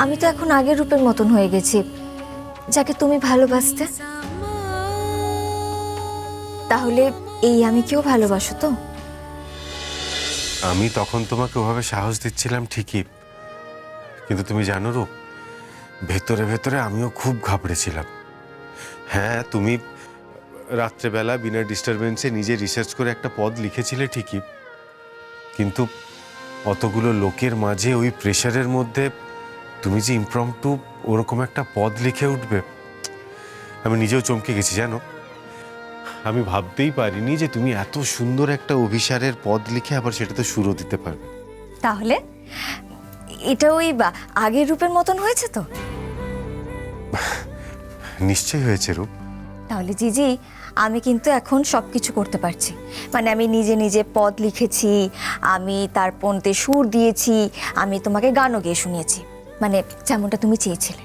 আমি তো এখন আগের রূপের মতন হয়ে গেছি, যাকে তুমি ভালোবাসতে। তাহলে এই আমি কেউ ভালোবাসো তো? আমি তখন তোমাকে ওভাবে সাহস দিচ্ছিলাম ঠিকই, কিন্তু তুমি জানো রূপ, ভেতরে ভেতরে আমিও খুব ঘাবড়েছিলাম। হ্যাঁ, তুমি রাত্রেবেলা বিনা ডিস্টারবেন্সে নিজে রিসার্চ করে একটা পদ লিখেছিলে ঠিকই, কিন্তু অতগুলো লোকের মাঝে ওই প্রেশারের মধ্যে তুমি যে ইমপ্রম্পটু ওরকম একটা পদ লিখে উঠবে, আমি নিজেও চমকে গেছি জানো। আমি ভাবতেই পারিনি যে তুমি এত সুন্দর একটা অভিসারের পদ লিখে আবার সেটাতে সুরও দিতে পারবে। তাহলে এটা ওই আগের রূপের মতন হয়েছে তো? নিশ্চয়ই হয়েছে রূপ। তাহলে জিজি, আমি কিন্তু এখন সবকিছু করতে পারছি। মানে আমি নিজে নিজে পদ লিখেছি, আমি তার পন্তে সুর দিয়েছি, আমি তোমাকে গানও গেয়ে শুনিয়েছি, মানে যেমনটা তুমি চেয়েছিলে।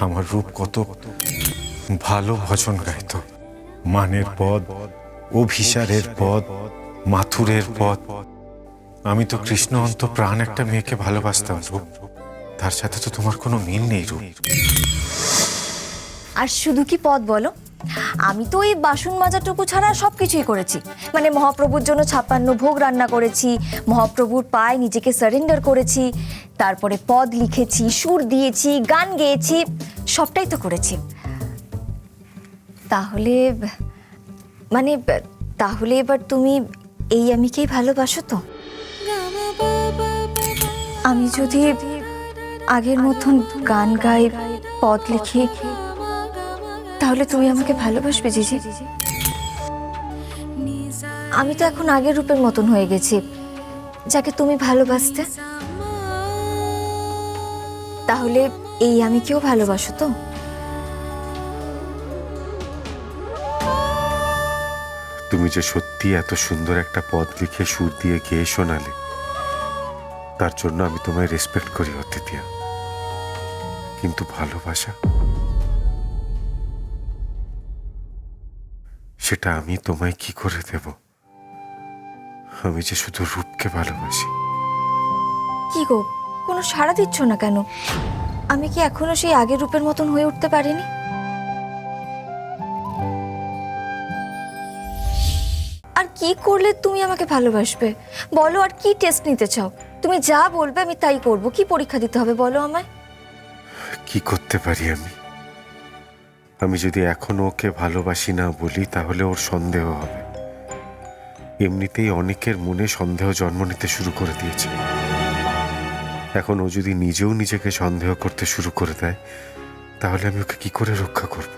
আমার রূপ কত ভালো ভজন গাইতো, মানের পদ, অভিসারের পদ, মাথুরের পদ। আমি তো কৃষ্ণ অন্ত প্রাণ একটা মেয়েকে ভালোবাসতাম রূপ, তার সাথে তো তোমার কোনো মিল নেই রূপ। আর শুধু কি পদ বলো, আমি তো ওই বাসন মাজাটুকু ছাড়া সবকিছুই করেছি। মানে মহাপ্রভুর জন্য 56 ভোগ রান্না করেছি, মহাপ্রভুর পায়ে নিজেকে সারেন্ডার করেছি, তারপরে পদ লিখেছি, সুর দিয়েছি, গান গেয়েছি, সবটাই তো করেছি। তাহলে মানে তাহলে এবার তুমি এই আমিকেই ভালোবাসো তো? আমি যদি আগের মতন গান গাই, পদ লিখি, তাহলে তুমি আমাকে ভালোবাসবে জিজি? আমি তো এখন আগের রূপের মতন হয়ে গেছি, যাকে তুমি ভালোবাসতে। তাহলে এই আমি কেউ ভালোবাসো তো? তুমি যে সত্যি এত সুন্দর একটা পদ লিখে সুর দিয়ে গেয়ে শোনালে, তার জন্য আমি তোমায় রেসপেক্ট করি অতিথিয়া, কিন্তু ভালোবাসা সেটা আমি তোমায় কি করে দেব? আমি যে শুধু রূপকে ভালোবাসি। কি গো, কোনো সাড়া দিচ্ছ না কেন? আমি কি এখনো সেই আগের রূপের মতন হয়ে উঠতে পারিনি? আর কি করলে তুমি আমাকে ভালোবাসবে বলো? আর কি টেস্ট নিতে চাও? তুমি যা বলবে আমি তাই করব। কি পরীক্ষা দিতে হবে বলো আমায়? কি করতে পারি আমি? আমি যদি এখনো ওকে ভালোবাসি না বলি, তাহলে ওর সন্দেহ হবে। এমনিতেই অনেকের মনে সন্দেহ জন্ম নিতে শুরু করে দিয়েছে। এখন ও যদি নিজেও নিজেকে সন্দেহ করতে শুরু করে দেয়, তাহলে আমি ওকে কি করে রক্ষা করব?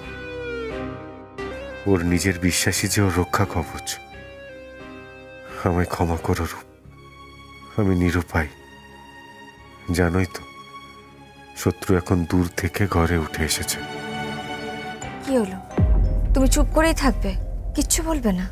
ওর নিজের বিশ্বাসী যে ওর রক্ষা কবচ। আমায় ক্ষমা করো রূপ, আমি নিরুপায়। জানোই তো, শত্রু এখন দূর থেকে ঘরে উঠে এসেছে। কি হলো? তুমি চুপ করেই থাকবে, কিচ্ছু বলবে না?